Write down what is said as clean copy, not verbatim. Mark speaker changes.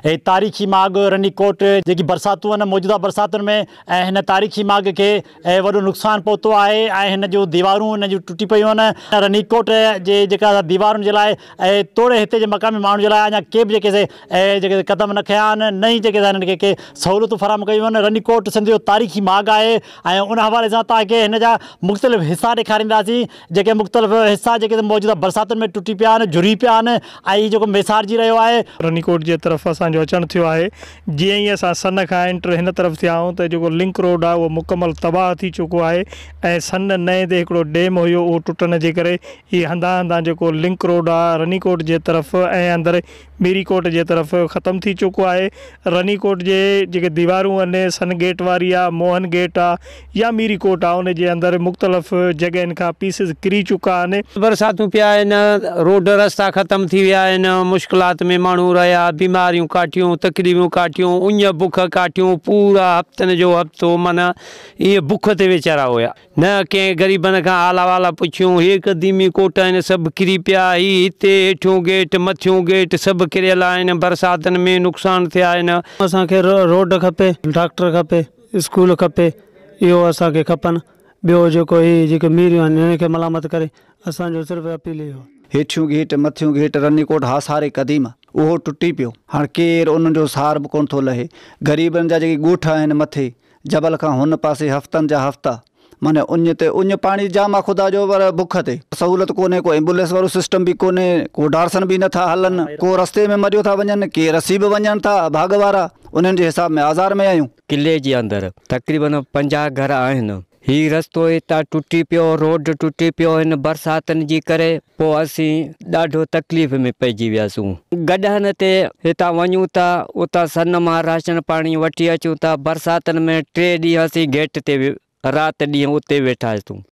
Speaker 1: तारीख़ी माग रनीकोट जेकी बरसातूं आहिनि मौजूदा बरसातुनि में हिन तारीख़ी माग के वॾो नुक़सानु पहुतो आहे हिन जो दीवारूं हिन जूं टुटी पियूं आहिनि। रनीकोट जे जेका दीवारुनि जे लाइ तोड़े हिते जे मक़ामी माण्हुनि जे लाइ अञा के बि जेके क़दम न खयां आहिनि नई जेके हिननि खे सहूलियतूं फराहम कयूं आहिनि। रनीकोट सिंध जो तारीख़ी माग आहे ऐं उन हवाले सां तव्हांखे हिन जा मुख़्तलिफ़ हिसा ॾेखारींदासीं जेके मुख़्तलिफ़ हिसा जेके मौजूदा बरसातुनि में टुटी पिया आहिनि झुरी पिया आहिनि ऐं जेको मेसारजी रहियो आहे।
Speaker 2: रनीकोट जे तरफ़ असांजो अचणु थियो आहे। जीअं ई असां सन खां एंटर हिन तरफ़ थिया आहियूं त जेको लिंक रोड आहे उहो मुकमल तबाह थी चुको आहे ऐं सन नए ते हिकिड़ो डैम हुयो उहो टुटण जे करे हीअ हंधा हंधा जेको लिंक रोड आहे रनीकोट जे तरफ़ ऐं अंदरि मीरीकोट जे तरफ़ ख़तमु थी चुको आहे। रनीकोट जे जेके दीवारूं आहिनि सन गेट वारी आहे मोहन गेट आहे या मीरीकोट आहे उन जे अंदरि मुख़्तलिफ़ जॻहियुनि खां पीसिस किरी चुका आहिनि।
Speaker 3: बरसातूं पिया आहिनि रोड रस्ता ख़तमु थी विया आहिनि मुश्किलात में माण्हू रहिया बीमारियूं काटियूं तकलीफ़ूं काटियूं उञ बुख काटियूं पूरा हफ़्तनि जो हफ़्तो माना इहे बुख ते वीचारा हुया न कंहिं ग़रीबनि खां आला वाला पुछियूं हे क़दीमी कोट आहिनि सभु किरी पिया ही हिते हेठियूं गेट मथियूं गेट सभु किरियल आहिनि बरसातुनि में नुक़सानु थिया आहिनि।
Speaker 4: असांखे रोड खपे डॉक्टर खपे स्कूल खपे इहो असांखे खपनि। ॿियो जेको ही जेके मीरियूं आहिनि हिन खे मलामत करे असांजो सिर्फ़ु अपील इहो
Speaker 5: हेठियूं गेट मथियूं गेट रनीकोट हासारे क़दीम उहो टुटी पियो हाणे केरु उन्हनि जो सहार बि कोन थो लहे। ग़रीबनि जा जेके ॻोठ आहिनि मथे जबल खां हुन पासे हफ़्तनि जा हफ़्ता माने उञ पाणी जाम आहे ख़ुदा जो पर बुख ते सहूलियत कोन्हे को एम्बुलेंस वारो सिस्टम बि कोन्हे को डार्सन बि नथा हलनि को रस्ते में मरियो था वञनि के रसी बि वञनि था भाग वारा उन्हनि जे हिसाब में आज़ार में आहियूं।
Speaker 6: किले जे अंदरि तक़रीबन 50 घर आहिनि। ही रस्तो हितां टुटी पियो रोड टुटी पियो हिन बरसातुनि जी करे पोइ असीं ॾाढो तकलीफ़ में पइजी वियासीं। गॾहनि ते हितां वञूं था उतां सन मां राशन पाणी वठी अचूं था बरसातुनि में 3 ॾींहं असीं गेट ते राति ॾींहुं उते वेठा आहियूं।